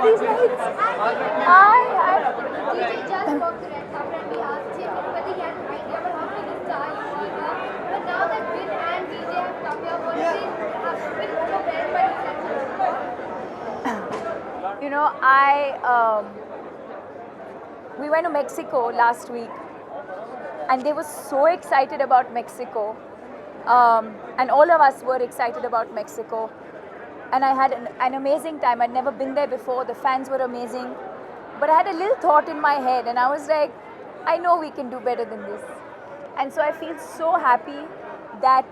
These lights. DJ just walked the red carpet and we asked him whether he had an idea about how big a star you are. But now that Vin and DJ have come here, what have been overwhelmed by the You know, we went to Mexico last week, and they were so excited about Mexico, and all of us were excited about Mexico. And I had an amazing time. I'd never been there before. The fans were amazing, but I had a little thought in my head, and I was like, I know we can do better than this. And so I feel so happy that,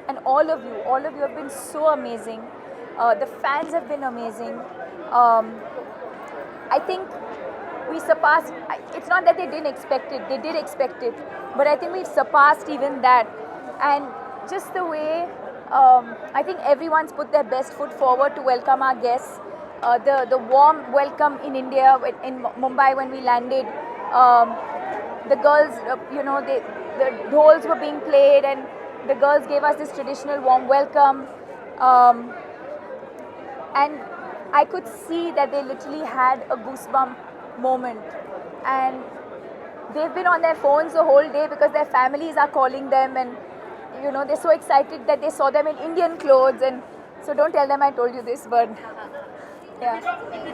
and all of you have been so amazing. The fans have been amazing. I think we surpassed, it's not that they didn't expect it, they did expect it, but I think we've surpassed even that. And just the way, I think everyone's put their best foot forward to welcome our guests. The warm welcome in India, in Mumbai when we landed. The girls, the dhols were being played, and the girls gave us this traditional warm welcome. And I could see that they literally had a goosebump moment. And they've been on their phones the whole day because their families are calling them, and they're so excited that they saw them in Indian clothes. And so don't tell them I told you this, but yeah.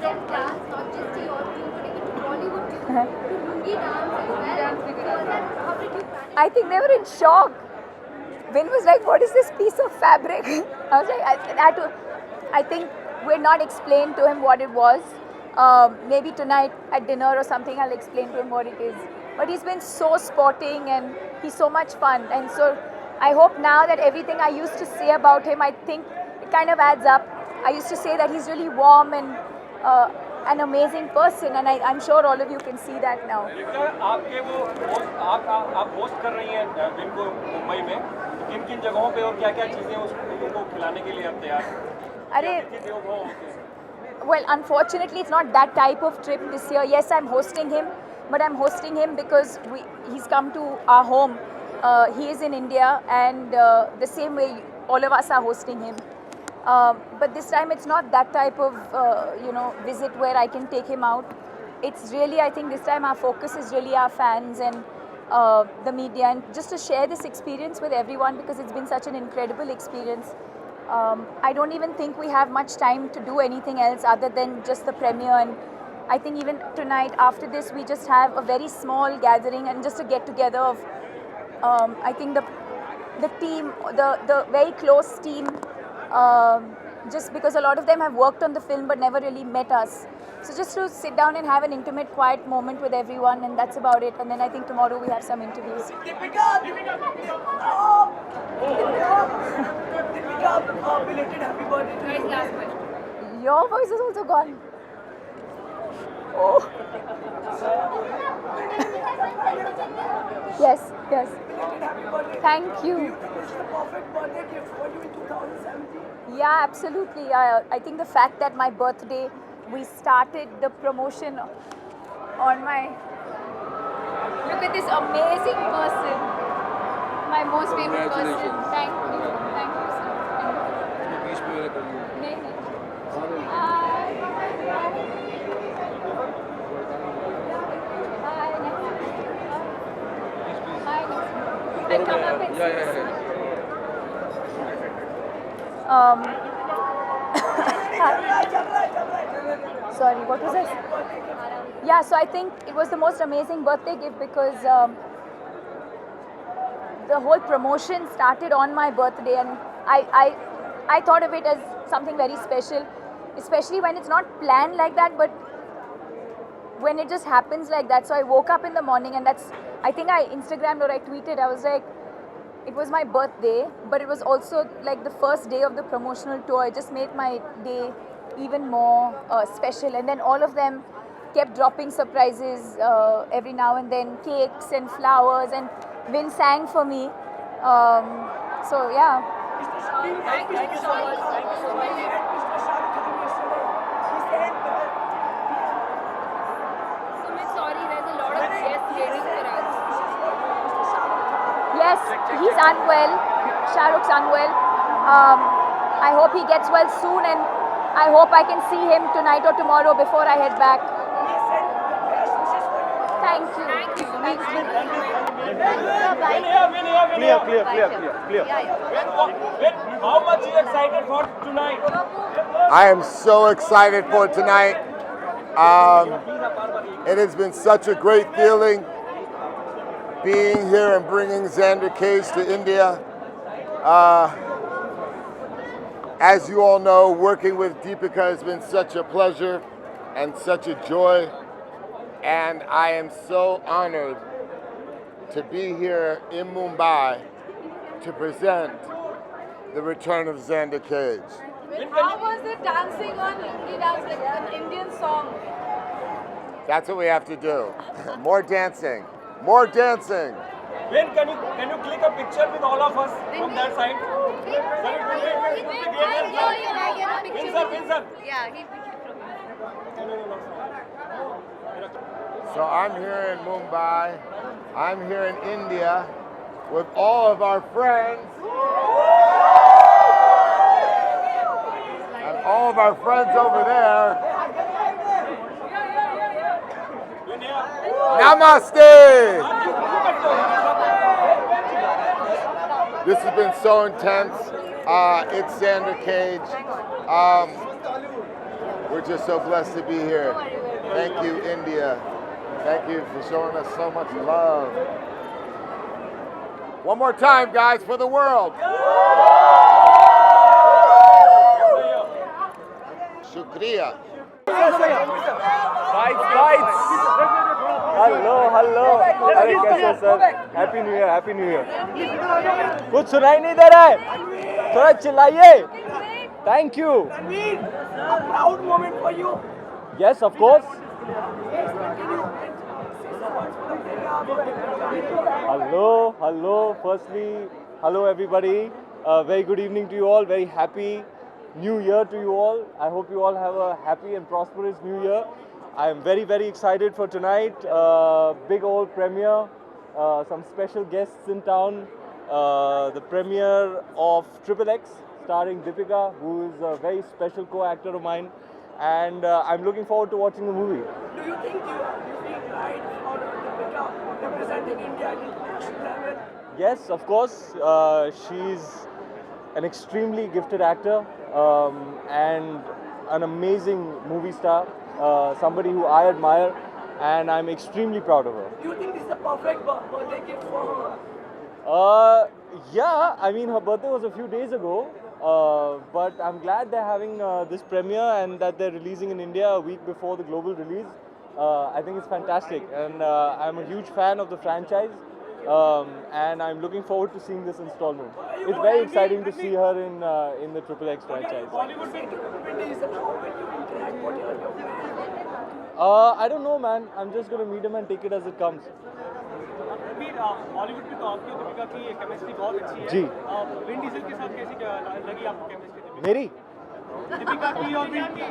dance, not just to your tune, but even to Bollywood tune, to Lungi dance as well. How did you plan it? I think they were in shock. Vin was like, what is this piece of fabric? I was like, I think we're not explained to him what it was. Maybe tonight at dinner or something I'll explain to him what it is. But he's been so sporting and he's so much fun. And so I hope now that everything I used to say about him, I think it kind of adds up. I used to say that he's really warm and an amazing person, and I'm sure all of you can see that now. आपके वो आप host कर रही हैं दिन को मुंबई में, किन किन जगहों पे और क्या क्या चीजें उस लोगों को खिलाने के लिए आप तैयार हैं? अरे, well, unfortunately, it's not that type of trip this year. Yes, I'm hosting him, but I'm hosting him because he's come to our home. He is in India, and the same way all of us are hosting him. But this time it's not that type of visit where I can take him out. It's really, I think this time our focus is really our fans and the media, and just to share this experience with everyone because it's been such an incredible experience. I don't even think we have much time to do anything else other than just the premiere, and I think even tonight after this we just have a very small gathering and just a get together of I think the team, the very close team, just because a lot of them have worked on the film but never really met us. So just to sit down and have an intimate, quiet moment with everyone, and that's about it. And then I think tomorrow we have some interviews. Deepika, belated happy birthday to you. Last question. Your voice is also gone. Oh. Yes. Belated happy birthday. Thank you. Do you think this is the perfect birthday gift for you in 2017? Yeah, absolutely. I think the fact that my birthday, we started the promotion on my... Look at this amazing person. My most famous person. Thank you. Thank you, sir. नहीं, नहीं. Hi. Hi. I'll come up and say sorry, what was this? Yeah, so I think it was the most amazing birthday gift because the whole promotion started on my birthday, and I thought of it as something very special, especially when it's not planned like that, but when it just happens like that. So I woke up in the morning, and I think I Instagrammed or I tweeted, I was like, it was my birthday, but it was also like the first day of the promotional tour. It just made my day even more special. And then all of them kept dropping surprises every now and then, cakes and flowers, and Vin sang for me. So yeah. Thank you so much. Thank you so much. Mr. Shah Rukh Khan yesterday. He said that. Sumit, sorry, there's a lot of guests waiting for us. Yes, he's unwell. Shah Rukh's unwell. I hope he gets well soon, and I hope I can see him tonight or tomorrow before I head back. He said the best wishes for you. Thank you. Win here. Win, how much are you excited for tonight? I am so excited for tonight. It has been such a great feeling being here and bringing Xander Cage to India. As you all know, working with Deepika has been such a pleasure and such a joy. And I am so honored to be here in Mumbai to present the return of Xander Cage. How was it dancing on Lundi Dance, like an Indian song? That's what we have to do. More dancing. More dancing. Win, can you click a picture with all of us from that side? Sir, it will be great. Win, sir. Yeah, So I'm here in Mumbai. I'm here in India with all of our friends. And all of our friends over there. Win here. Namaste! This has been so intense. It's Xander Cage. We're just so blessed to be here. Thank you, India. Thank you for showing us so much love. One more time, guys, for the world. Shukriya. Hello अरे कैसे sir happy new year कुछ सुनाई नहीं दे रहा है थोड़ा चिल्लाइए thank you Ranveer, a proud moment for you. Yes of course hello firstly hello everybody very good evening to you all very happy new year to you all I hope you all have a happy and prosperous new year I am very excited for tonight big old premiere some special guests in town the premiere of Triple X starring Deepika who is a very special co-actor of mine and I'm looking forward to watching the movie. Do you think you feel right for Deepika representing India at international level? Yes, of course. She's an extremely gifted actor and an amazing movie star, somebody who I admire and I'm extremely proud of her. Do you think this is the perfect birthday gift for her? Yeah, I mean her birthday was a few days ago, but I'm glad they're having this premiere and that they're releasing in India a week before the global release. I think it's fantastic and I'm a huge fan of the franchise and I'm looking forward to seeing this installment. It's very exciting to see her in the Triple X franchise. Bollywood say to Vin Diesel, how will you interact? What are your plans? I don't know, man. I'm just gonna meet him and take it as it comes. Bollywood में तो आपकी और दीपिका की chemistry बहुत अच्छी है जी। Vin Diesel के साथ कैसी लगी आपको केमिस्ट्री मेरी दीपिका की और विन की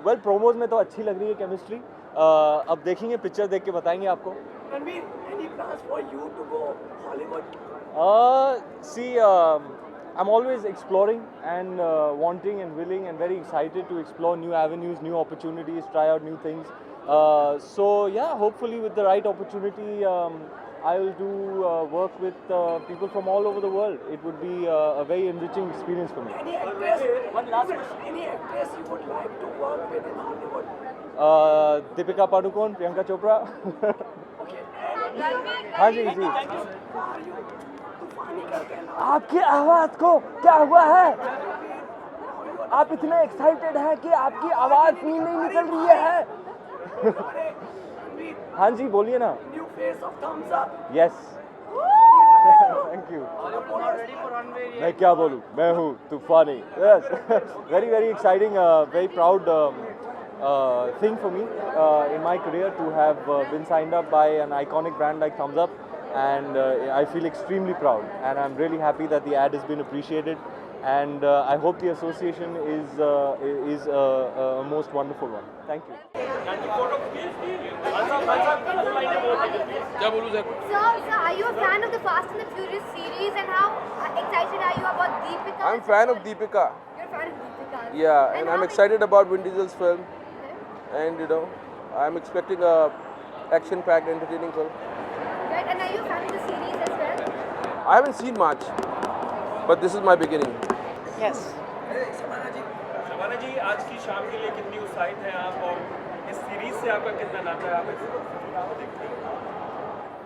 वेल प्रोमोज में तो अच्छी लग रही है केमिस्ट्री अब देखेंगे पिक्चर देख के बताएंगे आपको Ranveer, any plans for you to go Hollywood? See I'm always exploring and wanting and willing and very excited to explore new avenues, new opportunities, try out new things. So yeah, hopefully with the right opportunity, I will do work with people from all over the world. It would be a very enriching experience for me. Any actress? One last question. Any actress you would like to work with in Hollywood? Deepika Padukone, Priyanka Chopra. Okay. हाँ जी जी Are you तूफानी करके ना? आपकी आवाज को क्या हुआ है आप इतने एक्साइटेड हैं कि आपकी आवाज नींद नहीं निकल रही है Ranveer, हाँ जी बोलिए ना new face of Thumbs Up. Yes thank you मैं क्या बोलूँ मैं हूँ तूफानी yes very exciting very proud thing for me in my career to have been signed up by an iconic brand like Thumbs Up and I feel extremely proud and I'm really happy that the ad has been appreciated and I hope the association is a most wonderful one. Thank you. Sir, are you a fan of the Fast and the Furious series and how excited are you about Deepika? I'm a fan of Deepika. You're a fan of Deepika. Yeah, and I'm how excited about Vin Diesel's film. And you know, I'm expecting a action-packed, entertaining film. Right, and are you a fan of the series as well? I haven't seen much, but this is my beginning. Yes. Shabana ji, आज की शाम के लिए कितनी उत्साहित हैं आप और इस सीरीज से आपका कितना नाता है, आप इस देखते हैं?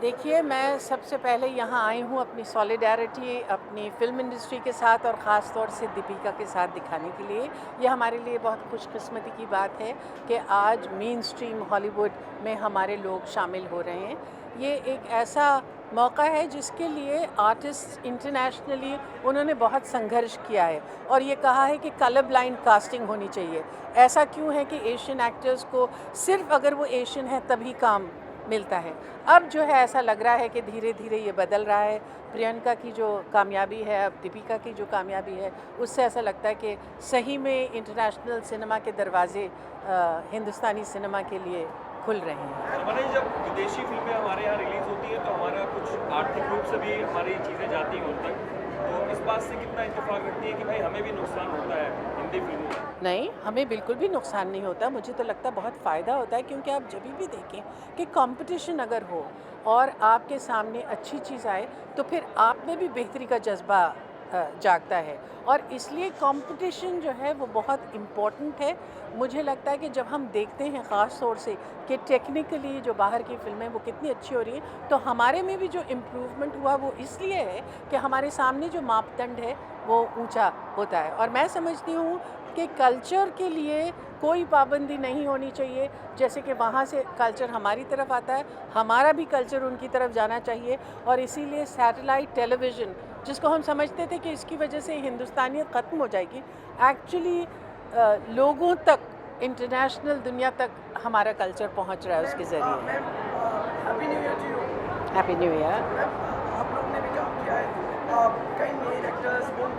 देखिए, मैं सबसे पहले यहाँ आई हूँ अपनी सॉलिडारिटी अपनी फिल्म इंडस्ट्री के साथ और ख़ास तौर से दीपिका के साथ दिखाने के लिए। ये हमारे लिए बहुत खुशकिस्मती की बात है कि आज मेन स्ट्रीम हॉलीवुड में हमारे लोग शामिल हो रहे हैं। ये एक ऐसा मौका है जिसके लिए आर्टिस्ट इंटरनेशनली उन्होंने बहुत संघर्ष किया है और ये कहा है कि कलर ब्लाइंड कास्टिंग होनी चाहिए। ऐसा क्यों है कि एशियन एक्टर्स को सिर्फ अगर वो एशियन है तभी काम मिलता है। अब जो है ऐसा लग रहा है कि धीरे धीरे ये बदल रहा है। प्रियंका की जो कामयाबी है, अब दीपिका की जो कामयाबी है, उससे ऐसा लगता है कि सही में इंटरनेशनल सिनेमा के दरवाजे हिंदुस्तानी सिनेमा के लिए खुल रहे हैं। शबाना जी, जब विदेशी फिल्में हमारे यहाँ रिलीज़ होती हैं तो हमारा कुछ आर्थिक रूप से भी हमारी चीज़ें जाती हैं उन तक, तो इस बात से कितना इत्तेफाक रखती है कि भाई हमें भी नुकसान होता है हिंदी फिल्मों में? नहीं, हमें बिल्कुल भी नुकसान नहीं होता। मुझे तो लगता है बहुत फ़ायदा होता है, क्योंकि आप जब भी देखें कि कंपटीशन अगर हो और आपके सामने अच्छी चीज़ आए तो फिर आप में भी बेहतरी का जज्बा जागता है और इसलिए कंपटीशन जो है वो बहुत इम्पोर्टेंट है। मुझे लगता है कि जब हम देखते हैं ख़ास तौर से कि टेक्निकली जो बाहर की फ़िल्में वो कितनी अच्छी हो रही हैं, तो हमारे में भी जो इम्प्रूवमेंट हुआ वो इसलिए है कि हमारे सामने जो मापदंड है वो ऊंचा होता है। और मैं समझती हूँ कि कल्चर के लिए कोई पाबंदी नहीं होनी चाहिए। जैसे कि वहाँ से कल्चर हमारी तरफ आता है, हमारा भी कल्चर उनकी तरफ जाना चाहिए। और इसीलिए सैटेलाइट टेलीविज़न, जिसको हम समझते थे कि इसकी वजह से हिंदुस्तानियत ख़त्म हो जाएगी, एक्चुअली लोगों तक, इंटरनेशनल दुनिया तक हमारा कल्चर पहुँच रहा है उसके ज़रिए। Happy new year to you. Happy new year. आप लोग ने भी काम किया है, कई मेन एक्टर्स उन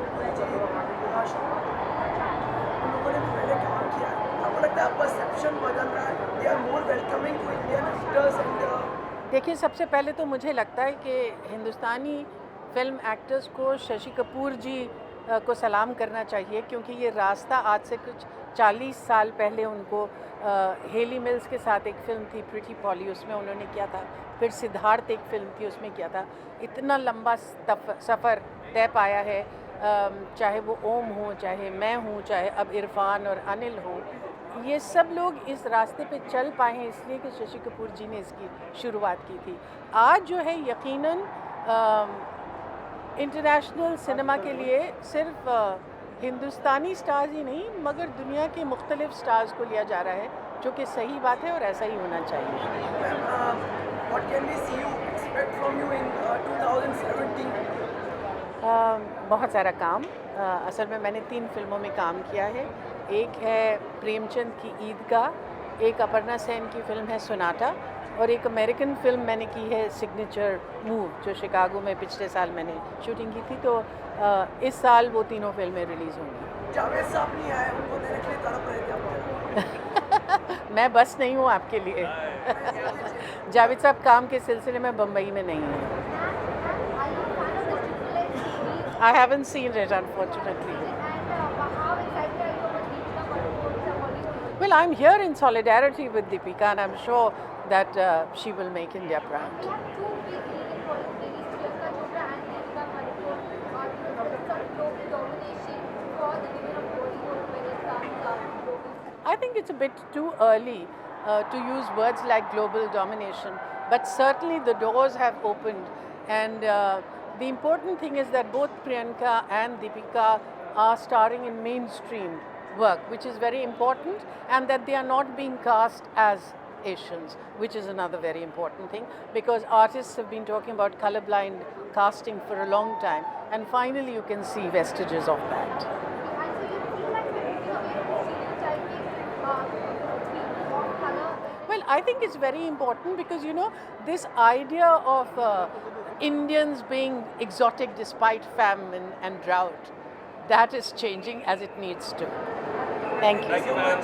लोगों ने भी पहले काम किया है। आपको लगता है परसेप्शन बदल रहा है, they are more welcoming to Indian actors and देखिए, सबसे पहले तो मुझे लगता है कि हिंदुस्तानी फिल्म एक्टर्स को शशि कपूर जी को सलाम करना चाहिए, क्योंकि ये रास्ता आज से कुछ 40 साल पहले उनको हेली मिल्स के साथ एक फ़िल्म थी प्रिटी पॉली, उसमें उन्होंने किया था। फिर सिद्धार्थ एक फ़िल्म थी, उसमें किया था। इतना लंबा सफ़र तय पाया है, चाहे वो ओम हो, चाहे मैं हूँ, चाहे अब इरफान और अनिल हो, ये सब लोग इस रास्ते पे चल पाए हैं इसलिए कि शशि कपूर जी ने इसकी शुरुआत की थी। आज जो है यकीनन इंटरनेशनल सिनेमा के लिए सिर्फ हिंदुस्तानी स्टार्स ही नहीं मगर दुनिया के मुख्तलिफ स्टार्स को लिया जा रहा है, जो कि सही बात है और ऐसा ही होना चाहिए। What can we see you expect from you in 2017? बहुत सारा काम। असल में मैंने 3 फिल्मों में काम किया है। एक है प्रेमचंद की ईदगाह, एक अपर्णा सेन की फ़िल्म है सोनाटा, और एक अमेरिकन फ़िल्म मैंने की है सिग्नेचर मूव, जो शिकागो में पिछले साल मैंने शूटिंग की थी। तो इस साल वो तीनों फिल्में रिलीज़ होंगी। जावेद साहब नहीं आए, उनको देने के लिए तड़प रहे थे आप। मैं बस नहीं हूँ आपके लिए। जावेद साहब काम के सिलसिले में बम्बई में नहीं हैं। I haven't seen it, unfortunately. Well, I'm here in solidarity with Deepika, and I'm sure that she will make India proud. I think it's a bit too early to use words like global domination, but certainly the doors have opened, and the important thing is that both Priyanka and Deepika are starring in mainstream work, which is very important, and that they are not being cast as Asians, which is another very important thing, because artists have been talking about colorblind casting for a long time, and finally you can see vestiges of that. Well, I think it's very important because, you know, this idea of Indians being exotic despite famine and drought, that is changing as it needs to. Thank you. Thank you, ma'am.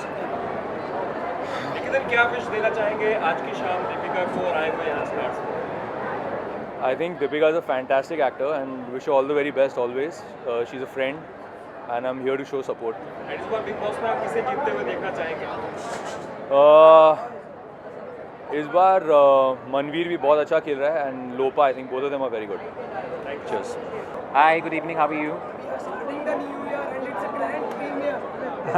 क्या wish देना चाहेंगे आज की शाम दीपिका को और आए हुए यहाँ स्टार्स को? I think Deepika is a fantastic actor and wish her all the very best always. She's a friend and I'm here to show support. And इस बार बिग बॉस में आप किसे जीतते हुए देखना चाहेंगे? इस बार मनवीर भी बहुत अच्छा खेल रहा है and Lopa, I think both of them are very good. Cheers. Hi, good evening. How are you? We are starting the new year and it's a grand premiere. I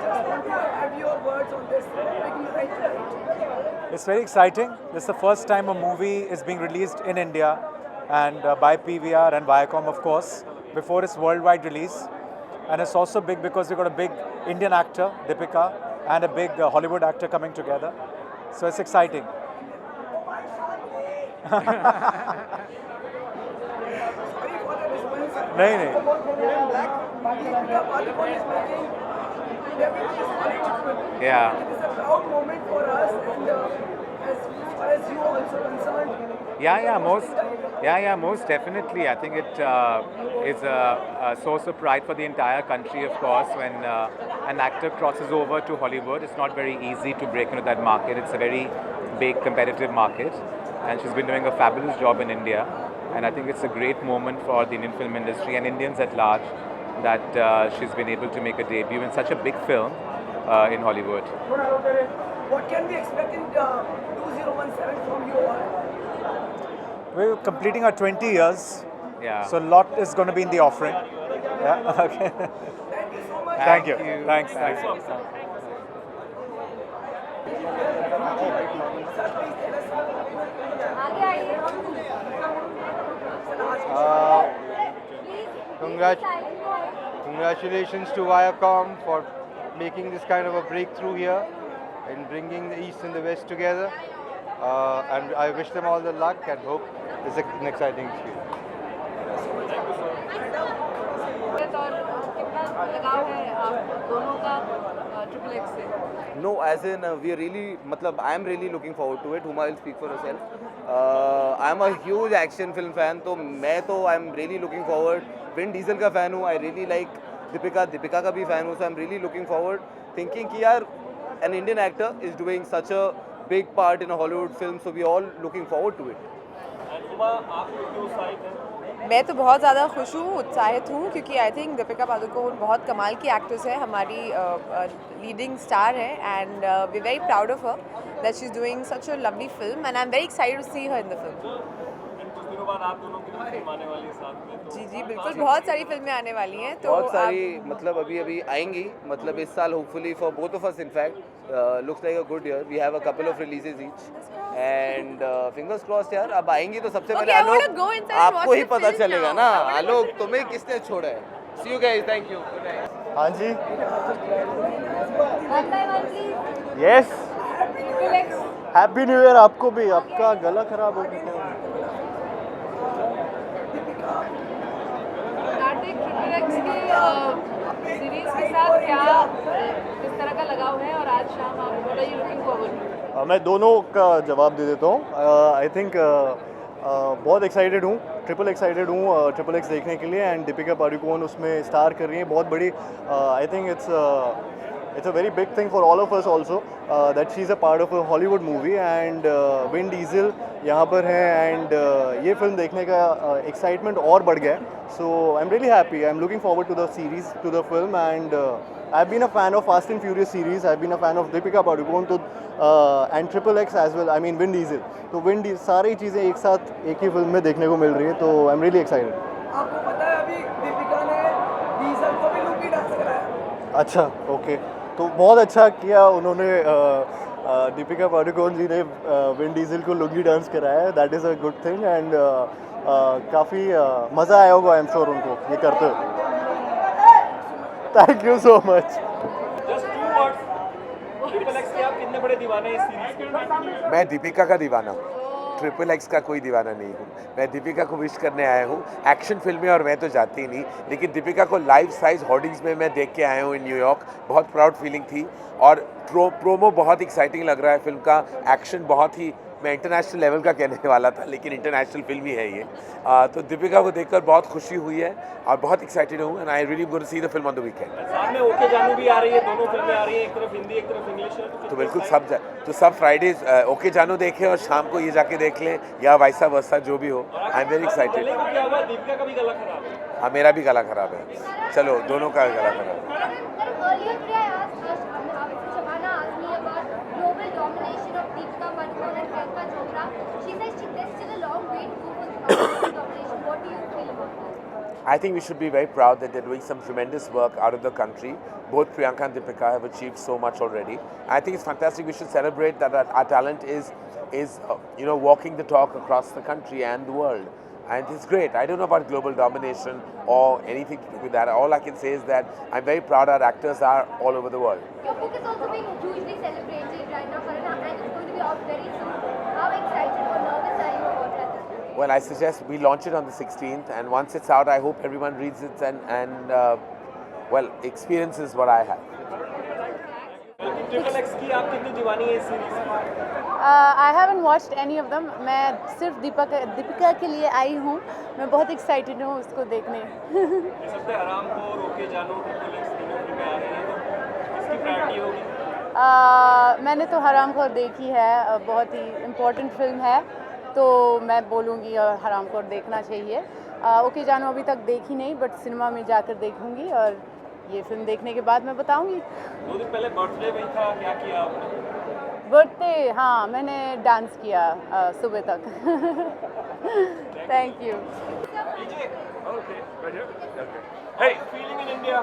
just want to have your words on this. Making right tonight. It's very exciting. This is the first time a movie is being released in India and by PVR and Viacom, of course, before its worldwide release. And it's also big because we've got a big Indian actor, Deepika, and a big Hollywood actor coming together. So it's exciting. नहीं नहीं Yeah. It's a proud moment for us, and as far as you are also concerned. Most definitely. I think it is a source of pride for the entire country, of course, when an actor crosses over to Hollywood. It's not very easy to break into that market. It's a very big competitive market, and she's been doing a fabulous job in India. And I think it's a great moment for the Indian film industry and Indians at large that she's been able to make a debut in such a big film in Hollywood. What can we expect in 2017 from you all? We're completing our 20 years. Yeah. So a lot is going to be in the offering. Yeah. Okay. Thank you so much. Thank you. Thanks. Sir, please tell us. आगे आइए Congratulations to Viacom for making this kind of a breakthrough here and bringing the East and the West together. And I wish them all the luck and hope it's an exciting experience. और कितना लगाव है आप दोनों का triple x से? No, as in we are really, matlab, I am really looking forward to it. Huma will speak for herself. I am a huge action film fan, तो मैं तो I am really looking forward. Vin Diesel का fan हूँ. I really like Deepika का भी fan हूँ. So I am really looking forward. Thinking कि यार an Indian actor is doing such a big part in a Hollywood film, so we all looking forward to it. And Huma, आप क्यों उत्साहित हैं? मैं तो बहुत ज़्यादा खुश हूँ, उत्साहित हूँ, क्योंकि आई थिंक दीपिका पादुकोण बहुत कमाल की एक्ट्रेस है, हमारी लीडिंग स्टार है, and we very proud of her that she is doing such a lovely film and I am very excited to see her in the film. And कुछ दिनों बाद आप दोनों की भी फिल्म आने वाली है साथ में. तो जी बिल्कुल, बहुत सारी फिल्में आने वाली हैं. तो बहुत सारी मतलब अभी आएंगी, मतलब इस साल hopefully for both of us. In fact looks like a good year. We have a couple of releases each and fingers crossed यार. अब आएंगी तो सबसे पहले आलोक, आपको ही पता चलेगा ना आलोक तुम्हें किसने छोड़ा है. सी यू गाइस, थैंक यू. हाँ जी. One by one, please. Yes. Triple X. Happy new year आपको भी. आपका गला खराब हो गया. कार्तिक, ट्रिपल एक्स की सीरीज के साथ क्या किस तरह का लगाव है और आज शाम आप what are you looking forward to? मैं दोनों का जवाब दे देता हूँ. आई थिंक बहुत एक्साइटेड हूँ, ट्रिपल एक्साइटेड हूँ ट्रिपल एक्स देखने के लिए. एंड दीपिका पादुकोण उसमें स्टार कर रही है, बहुत बड़ी. I think it's a very big thing for all of us also that she's a part of a Hollywood movie. And Vin Diesel यहाँ पर है, and ये फिल्म देखने का excitement और बढ़ गया. So I'm really happy. I'm looking forward to the series, to the film, and I've been a fan of Fast and Furious series. I've been a fan of Deepika Padukone to and Triple X as well. I mean Vin Diesel. तो Vin Diesel सारी चीज़ें एक साथ एक ही film में देखने को मिल रही है, तो I'm really excited. आपको पता है अभी दीपिका ने डीजल को भी लुंगी डांस कराया. अच्छा, ओके. तो बहुत अच्छा किया उन्होंने. दीपिका पादुकोण जी ने विन डीजल को लुंगी डांस कराया. That is a good thing. And काफ़ी मज़ा आया होगा आई एम श्योर उनको ये करते हुए. Thank you so much. Just 2 words. Triple x के आप कितने बड़े दीवाने हैं इस सीरीज के? मैं दीपिका का दीवाना हूँ, ट्रिपल एक्स का कोई दीवाना नहीं हूँ. मैं दीपिका को विश करने आया हूँ. एक्शन फिल्में और मैं तो जाती ही नहीं, लेकिन दीपिका को लाइव साइज होर्डिंग्स में मैं देख के आया हूँ इन न्यूयॉर्क. बहुत प्राउड फीलिंग थी. और प्रोमो बहुत एक्साइटिंग लग रहा है फिल्म का. एक्शन बहुत ही मैं इंटरनेशनल लेवल का कहने वाला था, लेकिन इंटरनेशनल फिल्म ही है ये। तो दीपिका को देखकर बहुत खुशी हुई है और बहुत एक्साइटेड हूँ, and I really going to see the film on the weekend. साथ में ओके जानू भी आ रही है, दोनों फिल्में आ रही हैं, एक तरफ हिंदी एक तरफ इंग्लिश है। तो बिल्कुल सब फ्राइडे ओके जानू देखें और शाम को ये जाके देख लें, या वैसा वैसा जो भी हो। आई एम वेरी एक्साइटेड। क्या हुआ, दीपिका का भी गला खराब है? हाँ, मेरा भी गला खराब है। चलो, दोनों का गला खराब है। Earlier today I asked Shabana asked me about global domination of Deepika Padukone and Priyanka Chopra. She says there's still a long way to go for global domination. What do you feel about that? I think we should be very proud that they're doing some tremendous work out of the country. Both Priyanka and Deepika have achieved so much already. I think it's fantastic. We should celebrate that our talent is walking the talk across the country and the world. And it's great. I don't know about global domination or anything to do with that. All I can say is that I'm very proud our actors are all over the world. Your book is also being hugely celebrated right now, Karan, and it's going to be out very soon. How excited or nervous are you about that? Well, I suggest we launch it on the 16th, and once it's out, I hope everyone reads it and experiences what I have. Triple x की आप कितनी दीवानी है इस series की? I haven't watched any of them. मैं सिर्फ दीपिका के लिए आई हूँ। मैं बहुत एक्साइटेड हूँ उसको देखने। इस हफ्ते हरामखोर, ओके जानू, ट्रिपल एक्स तीनों फिल्में आ रही हैं, तो किसकी प्रायोरिटी होगी? मैंने तो हरामखोर देखी है, बहुत ही इम्पोर्टेंट फिल्म है, तो मैं बोलूँगी हरामखोर देखना चाहिए। ओके जानू अभी तक देखी नहीं, बट सिनेमा में जाकर देखूँगी और ये फिल्म देखने के बाद मैं बताऊँगी। 2 दिन पहले बर्थडे भी था, क्या किया आपने? बर्थडे, हाँ, मैंने डांस किया सुबह तक। Thank you. Hey, feeling in India?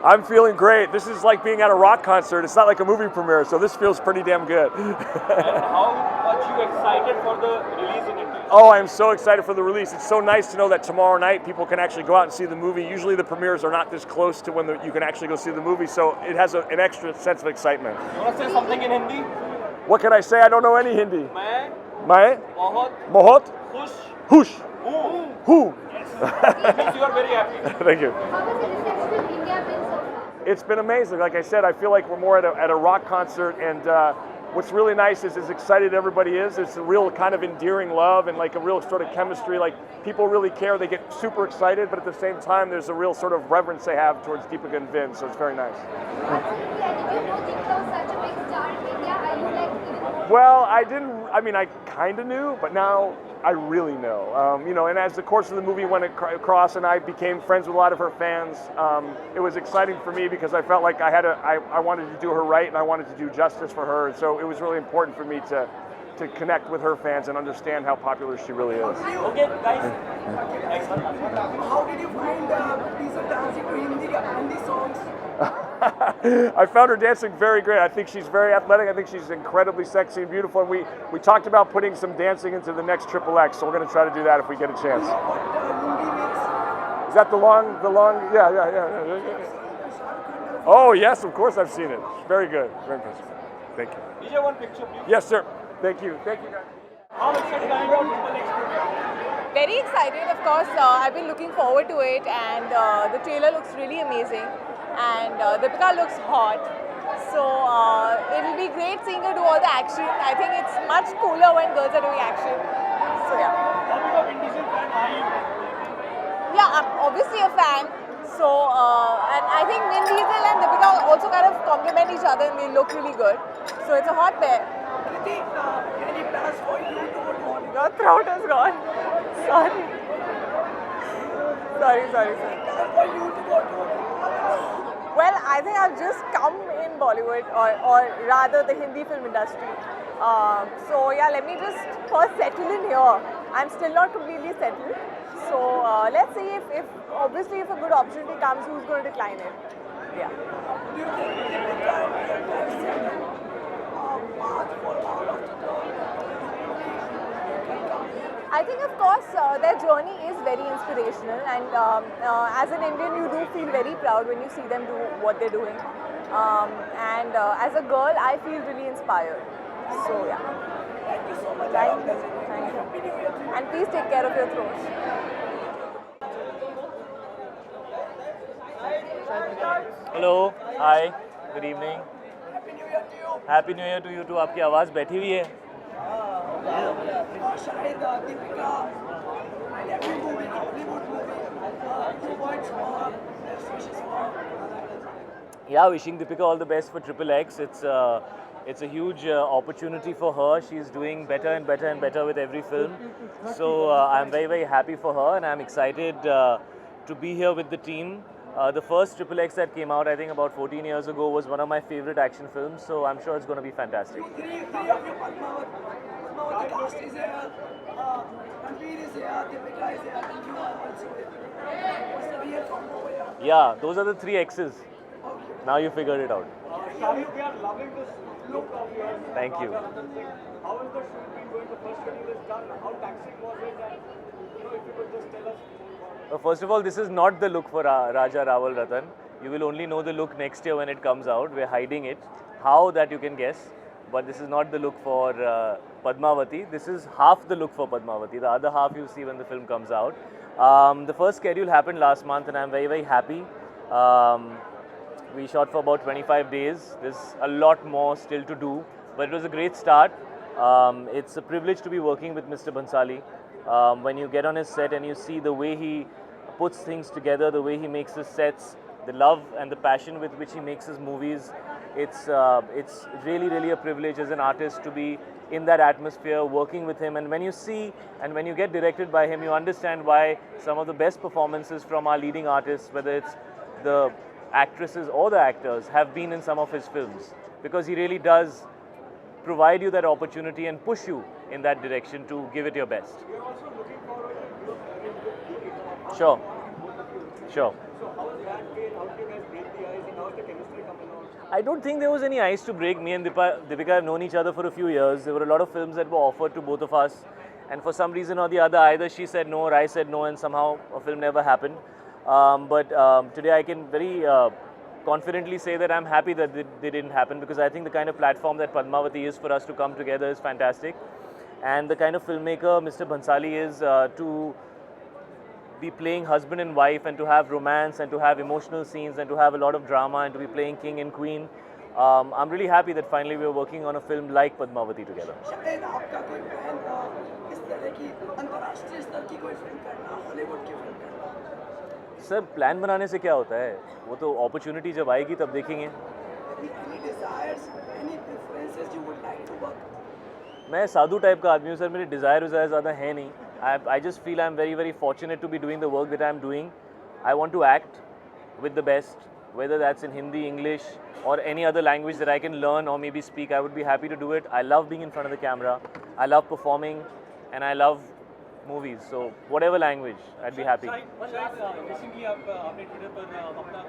I'm feeling great. This is like being at a rock concert. It's not like a movie premiere, so this feels pretty damn good. And how much you excited for the release in India? Oh, I am so excited for the release. It's so nice to know that tomorrow night people can actually go out and see the movie. Usually the premieres are not this close to when you can actually go see the movie, so it has an extra sense of excitement. You want to say something in Hindi? What can I say? I don't know any Hindi. मैं बहुत खुश हूँ. Means you are very happy. Thank you. How has the reception in India been so far? It's been amazing. Like I said, I feel like we're more at a rock concert, and what's really nice is as excited everybody is. It's a real kind of endearing love and like a real sort of chemistry. Like people really care. They get super excited, but at the same time, there's a real sort of reverence they have towards Deepika and Vin. So it's very nice. Absolutely. And did you know Deepika was such a big star in India? Are you like even more? Well, I didn't. I mean, I kind of knew, but now I really know. And as the course of the movie went across, and I became friends with a lot of her fans, it was exciting for me because I felt like I wanted to do her right, and I wanted to do justice for her. And so it was really important for me to connect with her fans and understand how popular she really is. Okay, guys. How did you find Lisa dancing to Hindi songs? I found her dancing very great. I think she's very athletic. I think she's incredibly sexy and beautiful. And we talked about putting some dancing into the next Triple X, so we're going to try to do that if we get a chance. Is that the long? Yeah. Oh yes, of course I've seen it. Very good. Very impressive. Thank you. DJ, one picture, please. Yes, sir. Thank you. Thank you, guys. How excited are you about Triple X? Very excited, of course. I've been looking forward to it, and the trailer looks really amazing. And Deepika looks hot, so it'll be great seeing her do all the action. I think it's much cooler when girls are doing action. So yeah. How big a Vin Diesel fan are you? Yeah, I'm obviously a fan. So and I think Vin Diesel and Deepika also kind of complement each other, and they look really good. So it's a hot pair. Any plans for you to go to Hollywood? Your throat is gone. Sorry. Sorry. For you to go to Hollywood? Well, I think I've just come in Bollywood, or rather the Hindi film industry. So yeah, let me just first settle in here. I'm still not completely settled. So let's see if obviously if a good opportunity comes, who's going to decline it? Yeah. Do you think they will try to set a path for all of the I think, of course, their journey is very inspirational, and as an Indian, you do feel very proud when you see them do what they're doing. And as a girl, I feel really inspired. So, yeah. Thank you so much. Thank you. And please take care of your throats. Hello, hi, good evening. Happy New Year to you too. आपकी आवाज़ बैठी हुई है. Shahid, Deepika, and every movie, Hollywood movie, your words for best wishes for. Yeah, wishing Deepika all the best for Triple X. It's a huge opportunity for her. She's doing better and better and better with every film. So I'm very, very happy for her, and I'm excited to be here with the team. The first Triple X that came out, I think about 14 years ago, was one of my favorite action films. So I'm sure it's going to be fantastic. Three of your Padmavati cast is here, Ranveer is here, Deepika is here, and you are also here. What's the real combo here? Yeah, those are the three X's. Now you figured it out. Shahid, we are loving this look of yours. Thank you. How is the shoot been going? The first schedule is done. How taxing was it? And if you could just tell us. First of all, this is not the look for Raja Rawal Ratan. You will only know the look next year when it comes out. We're hiding it. How, that you can guess. But this is not the look for Padmavati. This is half the look for Padmavati. The other half you see when the film comes out. The first schedule happened last month, and I'm very, very happy. We shot for about 25 days. There's a lot more still to do, but it was a great start. It's a privilege to be working with Mr. Bhansali. When you get on his set and you see the way he puts things together, the way he makes his sets, the love and the passion with which he makes his movies, it's really, really a privilege as an artist to be in that atmosphere, working with him. And when you see and when you get directed by him, you understand why some of the best performances from our leading artists, whether it's the actresses or the actors, have been in some of his films, because he really does provide you that opportunity and push you in that direction to give it your best. Sure. Sure. I don't think there was any ice to break. Me and Deepika have known each other for a few years. There were a lot of films that were offered to both of us, and for some reason or the other, either she said no or I said no, and somehow a film never happened. But today I can very confidently say that I'm happy that they didn't happen, because I think the kind of platform that Padmavati is for us to come together is fantastic. And the kind of filmmaker Mr. Bhansali is, to be playing husband and wife, and to have romance, and to have emotional scenes, and to have a lot of drama, and to be playing king and queen. I'm really happy that finally we're working on a film like Padmavati together. शायद आपका कोई plan इस तरह की अंतर्राष्ट्रीय स्तर की कोई फिल्म करना, हॉलीवुड की फिल्म करना? सर, प्लान बनाने से क्या होता है? वो तो अपॉर्चुनिटी जब आएगी तब देखेंगे. Any desires, any preferences you would like to work? मैं साधु टाइप का आदमी हूँ सर. मेरे डिज़ायर ज़्यादा है नहीं. I just feel I'm very, very fortunate to be doing the work that I'm doing. I want to act with the best, whether that's in Hindi, English, or any other language that I can learn or maybe speak. I would be happy to do it. I love being in front of the camera. I love performing, and I love movies. So whatever language, I'd be happy. Recently आपने Twitter पर अपना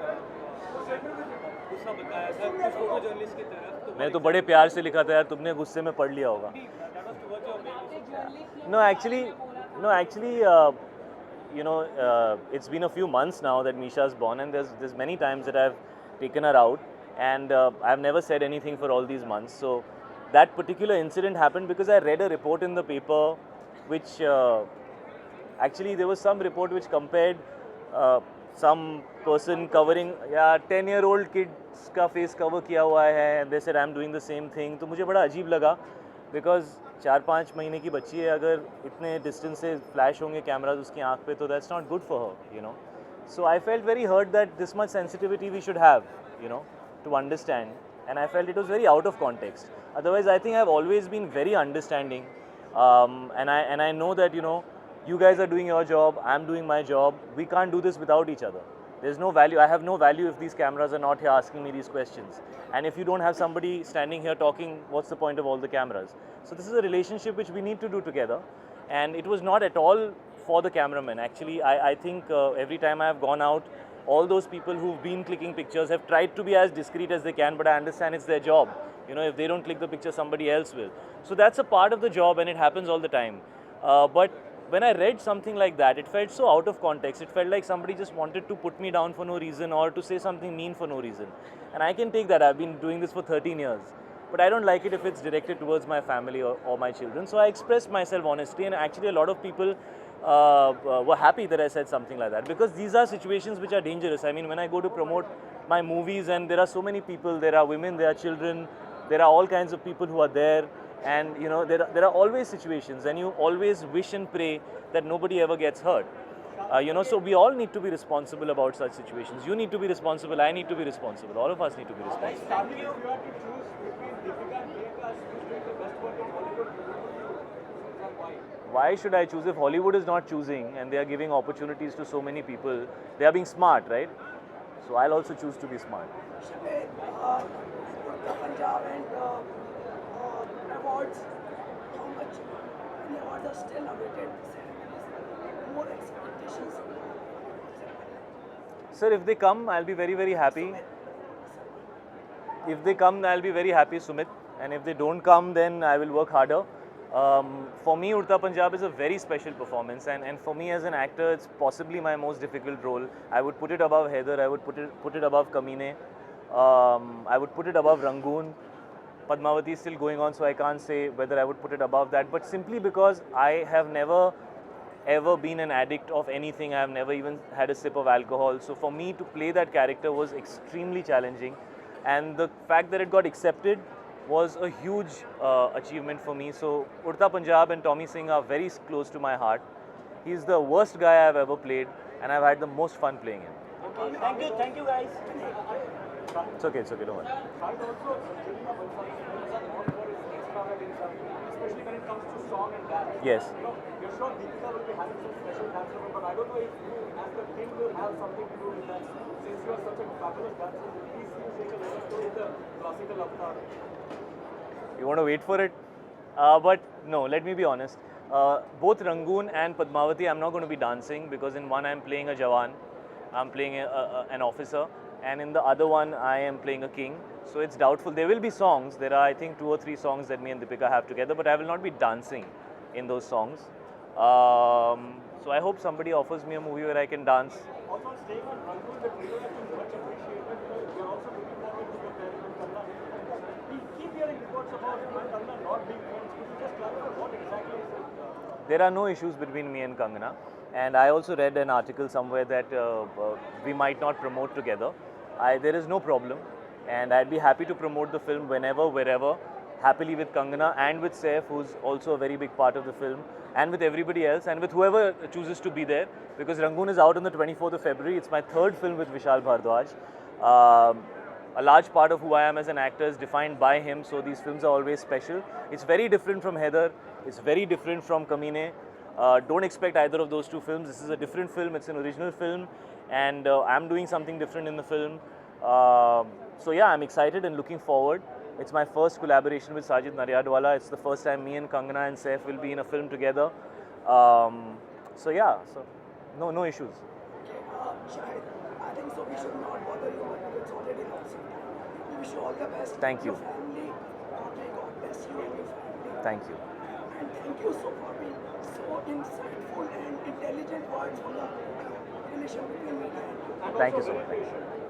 गुस्सा बताया था कुछ photo journalist की तरफ. मैं तो बड़े प्यार से लिखा था यार, तुमने गुस्से में पढ़ लिया होगा. No, actually, it's been a few months now that Misha's born, and there's many times that I've taken her out, and I've never said anything for all these months. So that particular incident happened because I read a report in the paper, which actually there was some report which compared some person covering 10-year-old kids का face cover किया हुआ है, and they said I'm doing the same thing. तो मुझे बड़ा अजीब लगा, because 4-5 महीने की बच्ची है, अगर इतने डिस्टेंस से फ्लैश होंगे कैमराज उसकी आंख पे, तो that's not good for her, So I felt very hurt that this much sensitivity we should have, to understand, and I felt it was very out of context. Otherwise, I think I've always been very understanding, and I know that you guys are doing your job, I'm doing my job. We can't do this without each other. There's no value. I have no value if these cameras are not here asking me these questions. And if you don't have somebody standing here talking, what's the point of all the cameras? So this is a relationship which we need to do together. And it was not at all for the cameraman. Actually, I think every time I have gone out, all those people who've been clicking pictures have tried to be as discreet as they can, but I understand it's their job. If they don't click the picture, somebody else will. So that's a part of the job, and it happens all the time. But when I read something like that, it felt so out of context. It felt like somebody just wanted to put me down for no reason, or to say something mean for no reason. And I can take that. I've been doing this for 13 years. But I don't like it if it's directed towards my family or my children. So I expressed myself honestly, and actually a lot of people were happy that I said something like that, because these are situations which are dangerous. I mean, when I go to promote my movies, and there are so many people, there are women, there are children, there are all kinds of people who are there, And you know, there are always situations, and you always wish and pray that nobody ever gets hurt. You know, so we all need to be responsible about such situations. You need to be responsible. I need to be responsible. All of us need to be responsible. If you had to choose between Deepika and Priyanka as who's doing the best work in Hollywood, why? Why should I choose if Hollywood is not choosing and they are giving opportunities to so many people? They are being smart, right? So I'll also choose to be smart. Urta Punjab and awards, how much many awards are still awaited ceremonies, more expectations? Sir, if they come, I'll be very, very happy. If they come, I'll be very happy, Sumit. And if they don't come, then I will work harder. For me, Urta Punjab is a very special performance, and for me as an actor, it's possibly my most difficult role. I would put it above Heather, I would put it above Kamine, I would put it above Rangoon. Padmavati is still going on, so I can't say whether I would put it above that, but simply because I have never ever been an addict of anything. I have never even had a sip of alcohol. So for me to play that character was extremely challenging, and the fact that it got accepted was a huge achievement for me. So Urta Punjab and Tommy Singh are very close to my heart. He's the worst guy I've ever played, and I've had the most fun playing him. Okay, thank you guys. It's okay, don't worry. Especially when it comes to song and dance. Yes. You know, you're sure Deepika will be having some special dance for him, but I don't know if you, as the king, will have something to do with that. Since you are such a fabulous dancer, please take a let us know the classical avatar. You want to wait for it? But no, let me be honest. Both Rangoon and Padmavati, I'm not going to be dancing, because in one I'm playing a Jawan, I'm playing an officer, and in the other one I am playing a king. So it's doubtful. There will be songs. There are, I think, 2 or 3 songs that me and Deepika have together, but I will not be dancing in those songs. So I hope somebody offers me a movie where I can dance. Also, staying on Rangoon, the trailer has been much appreciated. We are also looking forward to the pairing with Kanna. We keep hearing reports about you and Kanna not being friends. Could you just clarify what exactly is it? There are no issues between me and Kangana, and I also read an article somewhere that we might not promote together. There is no problem, and I'd be happy to promote the film whenever, wherever, happily with Kangana and with Saif, who's also a very big part of the film, and with everybody else, and with whoever chooses to be there, because Rangoon is out on the 24th of February. It's my 3rd film with Vishal Bhardwaj. A large part of who I am as an actor is defined by him, so these films are always special. It's very different from Heather, it's very different from Kamine. Don't expect either of those 2 films. This is a different film, it's an original film, and I'm doing something different in the film. So yeah, I'm excited and looking forward. It's my first collaboration with Sajid Naryadwala. It's the first time me and Kangana and Saif will be in a film together. So yeah, so no issues. Shahid, I think so we should not bother you much because it's already lost. We wish you all the best. Thank you. Your family, may God bless you and your family. Thank you. And thank you so for being so insightful and intelligent words for the relation between me and you. Thank you so much.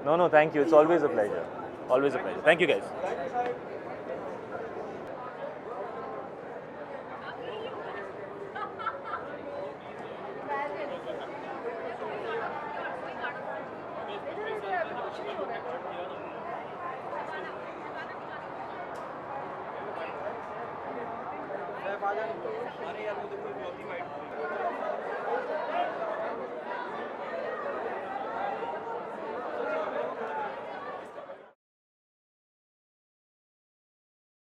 No, thank you. It's always a pleasure. Always a pleasure. Thank you, guys. अरे यार वो देखो